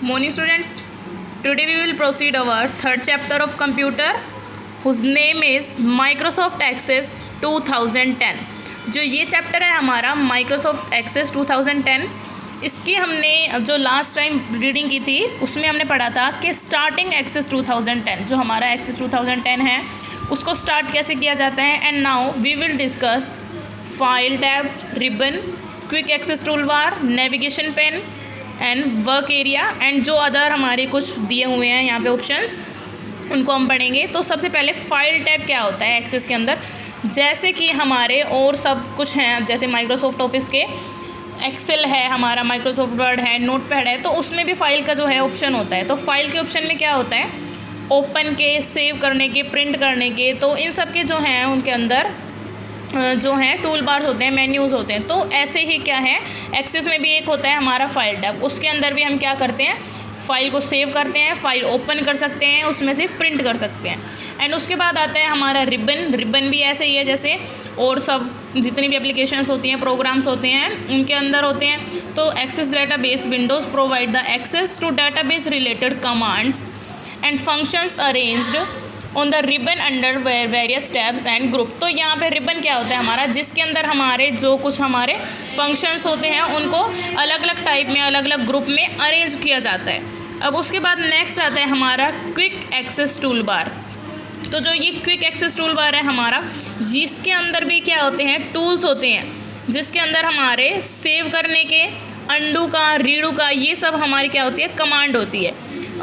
Morning students, today we will proceed our third chapter of computer whose name is Microsoft Access 2010। जो ये chapter है हमारा Microsoft Access 2010, इसकी हमने जो लास्ट टाइम रीडिंग की थी उसमें हमने पढ़ा था कि स्टार्टिंग एक्सेस 2010 जो हमारा एक्सेस 2010 है उसको स्टार्ट कैसे किया जाता है। And now we will discuss file tab, ribbon, quick access tool bar, navigation pane and work area and जो अदर हमारे कुछ दिए हुए हैं यहाँ पे ऑप्शंस, उनको हम पढ़ेंगे। तो सबसे पहले फाइल टैब क्या होता है एक्सेस के अंदर। जैसे कि हमारे और सब कुछ हैं, जैसे माइक्रोसॉफ्ट ऑफिस के एक्सेल है, हमारा माइक्रोसॉफ्ट वर्ड है, नोटपैड है, तो उसमें भी फाइल का जो है ऑप्शन होता है। तो फाइल के ऑप्शन में क्या होता है, ओपन के, सेव करने के, प्रिंट करने के, तो इन सब के जो हैं उनके अंदर जो हैं टूल बार्स होते हैं, मेन्यूज़ होते हैं। तो ऐसे ही क्या है एक्सेस में भी एक होता है हमारा फाइल टैब, उसके अंदर भी हम क्या करते हैं, फाइल को सेव करते हैं, फाइल ओपन कर सकते हैं, उसमें से प्रिंट कर सकते हैं। एंड उसके बाद आता है हमारा रिबन। रिबन भी ऐसे ही है जैसे और सब जितनी भी एप्लीकेशंस होती हैं, प्रोग्राम्स होते हैं, उनके अंदर होते हैं। तो access database windows provide the access to database related commands and functions arranged on the ribbon under various tabs and group. तो यहाँ पे रिबन क्या होता है हमारा, जिसके अंदर हमारे जो कुछ हमारे फंक्शंस होते हैं उनको अलग अलग टाइप में, अलग अलग ग्रुप में अरेंज किया जाता है। अब उसके बाद नेक्स्ट आता है हमारा क्विक एक्सेस टूल बार। तो जो ये क्विक एक्सेस टूल बार है हमारा, जिसके अंदर भी क्या होते हैं, टूल्स होते हैं, जिसके अंदर हमारे सेव करने के, अंडू का, रीडू का, ये सब हमारी क्या होती है, कमांड होती है।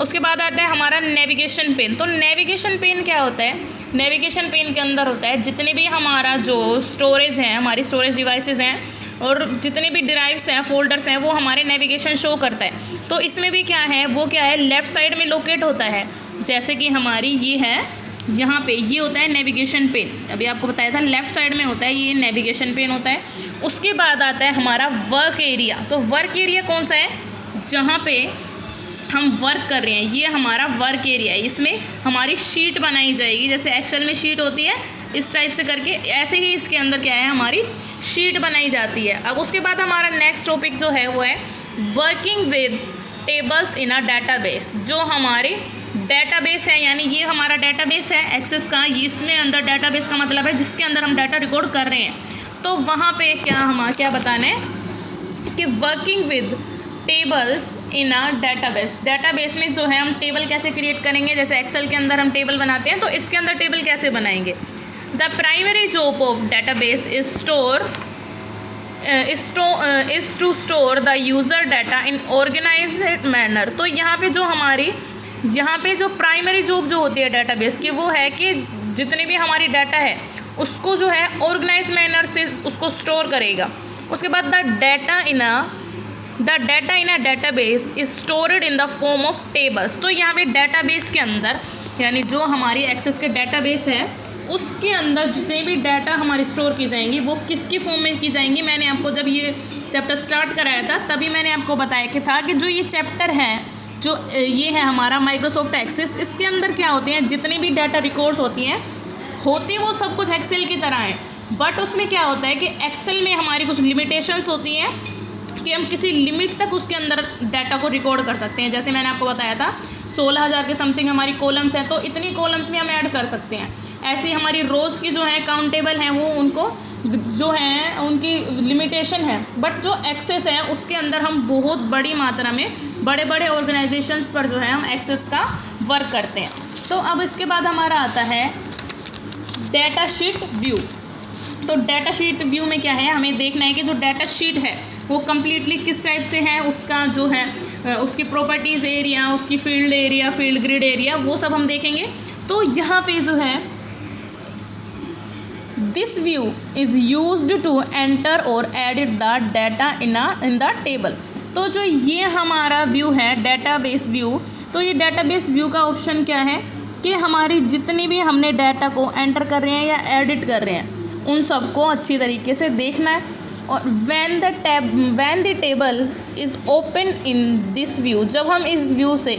उसके बाद आता है हमारा नेविगेशन पेन। तो नेविगेशन पेन क्या होता है, नेविगेशन पेन के अंदर होता है जितने भी हमारा जो स्टोरेज हैं, हमारी स्टोरेज डिवाइसेस हैं और जितने भी ड्राइव्स हैं, फोल्डर्स हैं, वो हमारे नेविगेशन शो करता है। तो इसमें भी क्या है, वो क्या है, लेफ़्ट साइड में लोकेट होता है। जैसे कि हमारी ये है, यहाँ पे ये होता है नेविगेशन पेन, अभी आपको बताया था लेफ़्ट साइड में होता है, ये नेविगेशन पेन होता है। उसके बाद आता है हमारा वर्क एरिया। तो वर्क एरिया कौन सा है, जहाँ पे हम वर्क कर रहे हैं, ये हमारा वर्क एरिया है। इसमें हमारी शीट बनाई जाएगी, जैसे एक्सेल में शीट होती है इस टाइप से करके, ऐसे ही इसके अंदर क्या है, हमारी शीट बनाई जाती है। अब उसके बाद हमारा नेक्स्ट टॉपिक जो है वो है working with tables in a database. जो हमारे डेटाबेस है, यानी ये हमारा डेटाबेस है एक्सेस का, इसमें अंदर डेटाबेस का मतलब है जिसके अंदर हम डाटा रिकॉर्ड कर रहे हैं। तो वहाँ पे क्या बताना है कि working with tables in a database. Database में जो है हम टेबल कैसे क्रिएट करेंगे, जैसे एक्सेल के अंदर हम टेबल बनाते हैं, तो इसके अंदर टेबल कैसे बनाएंगे। The primary job of database is to store the user data in organized manner. तो यहाँ पे जो प्राइमरी जॉब जो होती है डेटाबेस की, वो है कि जितने भी हमारी डाटा है उसको जो है ऑर्गेनाइज्ड मैनर से उसको स्टोर करेगा। उसके बाद the data in a database is stored in the form of tables. तो यहाँ पे डेटाबेस के अंदर, यानी जो हमारी एक्सेस के डेटाबेस है उसके अंदर जितने भी डाटा हमारी स्टोर की जाएंगी वो किसकी फॉर्म में की जाएंगी। मैंने आपको जब ये चैप्टर स्टार्ट कराया था तभी मैंने आपको बताया कि था कि जो ये चैप्टर है, जो ये है हमारा माइक्रोसॉफ्ट एक्सेस, इसके अंदर क्या होते हैं, जितनी भी डाटा रिकॉर्ड्स होती वो सब कुछ एक्सेल की तरह है। बट उसमें क्या होता है कि एक्सेल में हमारी कुछ लिमिटेशंस होती हैं कि हम किसी लिमिट तक उसके अंदर डाटा को रिकॉर्ड कर सकते हैं। जैसे मैंने आपको बताया था 16,000 के समथिंग हमारी कॉलम्स हैं, तो इतनी कॉलम्स में हम ऐड कर सकते हैं। ऐसे ही हमारी रोज़ की जो है काउंटेबल हैं, वो उनको जो है उनकी लिमिटेशन है। बट जो एक्सेस है उसके अंदर हम बहुत बड़ी मात्रा में बड़े बड़े ऑर्गेनाइजेशंस पर जो है हम एक्सेस का वर्क करते हैं। तो अब इसके बाद हमारा आता है डाटा शीट व्यू। तो डाटा शीट व्यू में क्या है, हमें देखना है कि जो डाटा शीट है वो कम्प्लीटली किस टाइप से है, उसका जो है उसकी प्रॉपर्टीज़ एरिया, उसकी field area, field grid area, वो सब हम देखेंगे। तो यहाँ पे जो है this view is used to enter और edit the data in the table. तो जो ये हमारा व्यू है डेटाबेस व्यू, तो ये डेटाबेस व्यू का ऑप्शन क्या है कि हमारी जितनी भी हमने डाटा को एंटर कर रहे हैं या एडिट कर रहे हैं उन सबको अच्छी तरीके से देखना है। और when the table is open in this view, जब हम इस व्यू से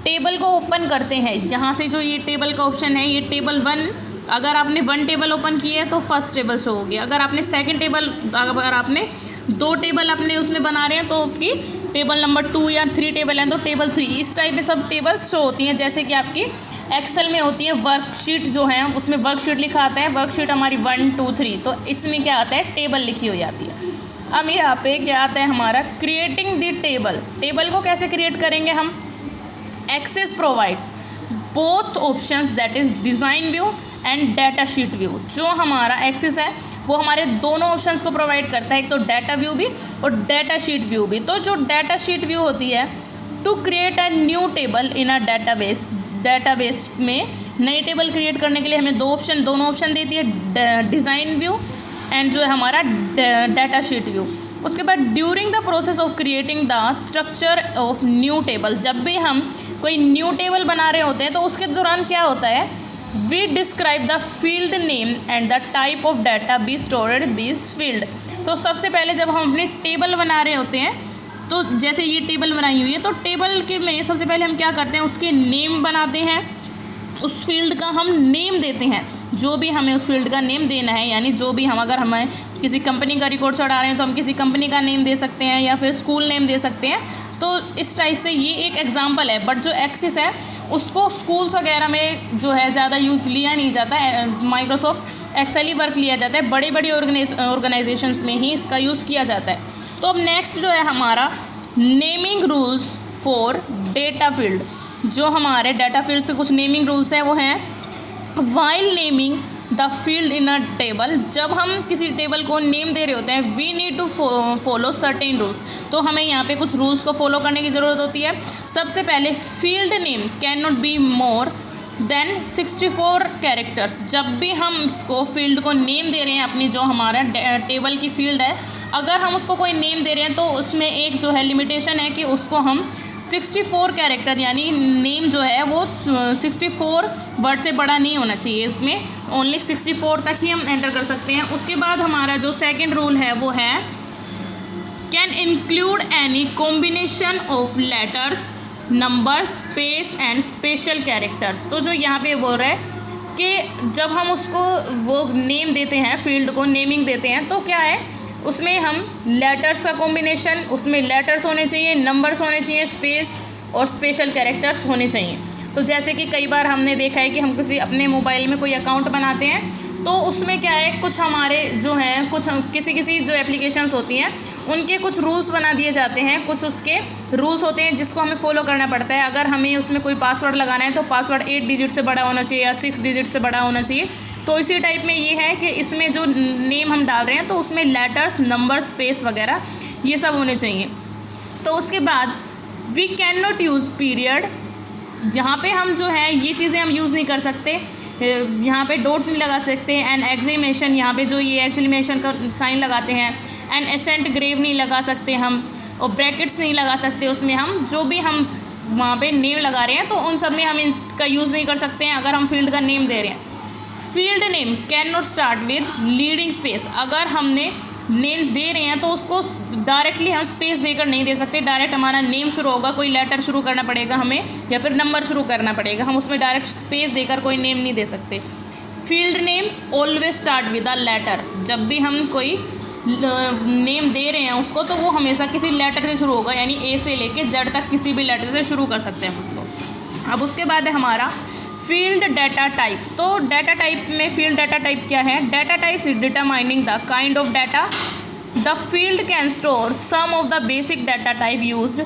टेबल को ओपन करते हैं, यहाँ से जो ये टेबल का ऑप्शन है, ये टेबल 1, अगर आपने 1 टेबल ओपन की है तो फर्स्ट टेबल शो होगी। अगर आपने 2nd टेबल, अगर आपने 2 टेबल अपने उसमें बना रहे हैं तो आपकी टेबल नंबर 2 या 3 टेबल हैं तो टेबल 3, इस टाइप में सब टेबल्स शो होती हैं। जैसे कि आपकी एक्सेल में होती है वर्कशीट जो है, उसमें वर्कशीट लिखा आता है, वर्कशीट हमारी 1 2 3, तो इसमें क्या आता है, टेबल लिखी हो जाती है। अब यहाँ पे क्या आता है हमारा क्रिएटिंग द टेबल। टेबल को कैसे क्रिएट करेंगे हम, access provides both options that is design view and data sheet view. जो हमारा एक्सेस है वो हमारे दोनों ऑप्शंस को प्रोवाइड करता है, एक तो डाटा व्यू भी और डाटा शीट व्यू भी। तो जो डाटा शीट व्यू होती है, to create a new table in a database में नई टेबल क्रिएट करने के लिए हमें दोनों ऑप्शन देती है, डिज़ाइन व्यू एंड जो है हमारा डाटा शीट व्यू। उसके बाद during the process of creating the structure of new table, जब भी हम कोई न्यू टेबल बना रहे होते हैं तो उसके दौरान क्या होता है, we describe the field name and the type of data be stored this field. तो सबसे पहले जब हम अपनी टेबल बना रहे होते हैं, तो जैसे ये टेबल बनाई हुई है, तो टेबल के में सबसे पहले हम क्या करते हैं, उसके नेम बनाते हैं, उस फील्ड का हम नेम देते हैं, जो भी हमें उस फील्ड का नेम देना है। यानी जो भी हम, अगर हमें किसी कंपनी का रिकॉर्ड चढ़ा रहे हैं तो हम किसी कंपनी का नेम दे सकते हैं या फिर स्कूल नेम दे सकते हैं। तो इस टाइप से ये एक एग्जांपल है। बट जो एक्सेस है उसको स्कूल्स वगैरह में जो है ज़्यादा यूज़ लिया नहीं जाता है, माइक्रोसॉफ्ट एक्सेल ही वर्क लिया जाता है, बड़ी बड़ी ऑर्गेनाइजेशंस में ही इसका यूज़ किया जाता है। तो अब नेक्स्ट जो है हमारा naming rules for data field. जो हमारे डाटा फील्ड से कुछ नेमिंग रूल्स हैं वो हैं, while naming the field in a table, जब हम किसी टेबल को नेम दे रहे होते हैं, we need to follow certain rules. तो हमें यहाँ पे कुछ रूल्स को फॉलो करने की ज़रूरत होती है। सबसे पहले field name can not be more than 64 characters. जब भी हम इसको फील्ड को नेम दे रहे हैं, अपनी जो हमारा टेबल की फील्ड है, अगर हम उसको कोई नेम दे रहे हैं तो उसमें एक जो है लिमिटेशन है कि उसको हम 64 कैरेक्टर, यानी नेम जो है वो 64 वर्ड से बड़ा नहीं होना चाहिए, इसमें ओनली 64 तक ही हम एंटर कर सकते हैं। उसके बाद हमारा जो सेकंड रूल है वो है can include any combination of letters, number, space and special characters. तो जो यहाँ पे बोल रहा है कि जब हम उसको वो नेम देते हैं, फील्ड को नेमिंग देते हैं, तो क्या है उसमें हम लेटर्स का कॉम्बिनेशन, उसमें लेटर्स होने चाहिए, नंबर्स होने चाहिए, स्पेस और स्पेशल कैरेक्टर्स होने चाहिए। तो जैसे कि कई बार हमने देखा है कि हम किसी अपने मोबाइल में कोई अकाउंट बनाते हैं तो उसमें क्या है, कुछ हमारे जो हैं कुछ किसी जो एप्लीकेशंस होती हैं उनके कुछ रूल्स बना दिए जाते हैं, कुछ उसके रूल्स होते हैं जिसको हमें फॉलो करना पड़ता है। अगर हमें उसमें कोई पासवर्ड लगाना है तो पासवर्ड 8 डिजिट से बड़ा होना चाहिए या 6 डिजिट से बड़ा होना चाहिए। तो इसी टाइप में ये है कि इसमें जो नेम हम डाल रहे हैं तो उसमें लेटर्स, नंबर, स्पेस वगैरह ये सब होने चाहिए। तो उसके बाद we can not use period, यहाँ पे हम जो है ये चीज़ें हम यूज़ नहीं कर सकते, यहाँ पे डॉट नहीं लगा सकते, एन एक्सक्लेमेशन, यहाँ पे जो ये एक्सक्लेमेशन का साइन लगाते हैं, एन एसेंट ग्रेव नहीं लगा सकते हम, और ब्रैकेट्स नहीं लगा सकते उसमें। हम जो भी हम वहाँ पे नेम लगा रहे हैं तो उन सब में हम इसका यूज़ नहीं कर सकते हैं अगर हम फील्ड का नेम दे रहे हैं। Field name can not start with leading space, अगर हमने नेम दे रहे हैं तो उसको डायरेक्टली हम स्पेस देकर नहीं दे सकते, डायरेक्ट हमारा नेम शुरू होगा, कोई लेटर शुरू करना पड़ेगा हमें या फिर नंबर शुरू करना पड़ेगा, हम उसमें डायरेक्ट स्पेस देकर कोई नेम नहीं दे सकते। Field name always start with a letter, जब भी हम कोई नेम दे रहे हैं उसको तो वो हमेशा किसी लेटर से शुरू होगा, यानी ए से लेके जेड तक किसी भी लेटर से शुरू कर सकते हैं उसको। अब उसके बाद है हमारा फील्ड डाटा टाइप। तो डाटा टाइप में फील्ड डाटा टाइप क्या है, data types is determining the kind of data the field can store some of the basic data type used.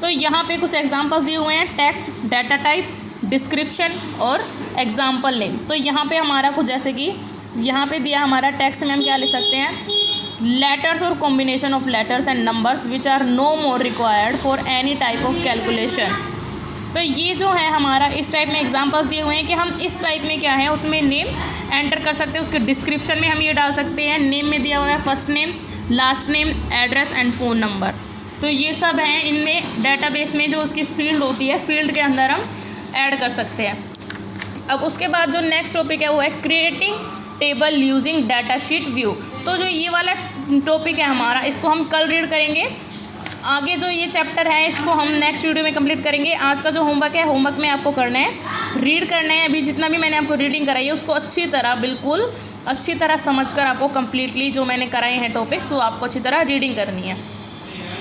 तो यहाँ पे कुछ एग्जांपल्स दिए हुए हैं, टेक्स्ट डाटा टाइप, डिस्क्रिप्शन और एग्जाम्पल नेम। तो यहाँ पे हमारा कुछ जैसे कि यहाँ पे दिया हमारा टेक्स्ट में हम क्या लिख सकते हैं, लेटर्स और combination of letters and numbers which are no more required for any type of calculation. तो ये जो है हमारा इस टाइप में एग्जांपल्स दिए हुए हैं कि हम इस टाइप में क्या है उसमें नेम एंटर कर सकते हैं, उसके डिस्क्रिप्शन में हम ये डाल सकते हैं, नेम में दिया हुआ है first name, last name, address and phone number. तो ये सब हैं इनमें डेटाबेस में जो उसकी फील्ड होती है, फील्ड के अंदर हम ऐड कर सकते हैं। अब उसके बाद जो नेक्स्ट टॉपिक है वो है creating table using data sheet view. तो जो ये वाला टॉपिक है हमारा, इसको हम कल रीड करेंगे। आगे जो ये चैप्टर है इसको हम नेक्स्ट वीडियो में कंप्लीट करेंगे। आज का जो होमवर्क है, होमवर्क में आपको करना है, रीड करना है। अभी जितना भी मैंने आपको रीडिंग कराई है उसको अच्छी तरह, बिल्कुल अच्छी तरह समझकर आपको कम्प्लीटली जो मैंने कराए हैं टॉपिक्स वो आपको अच्छी तरह रीडिंग करनी है।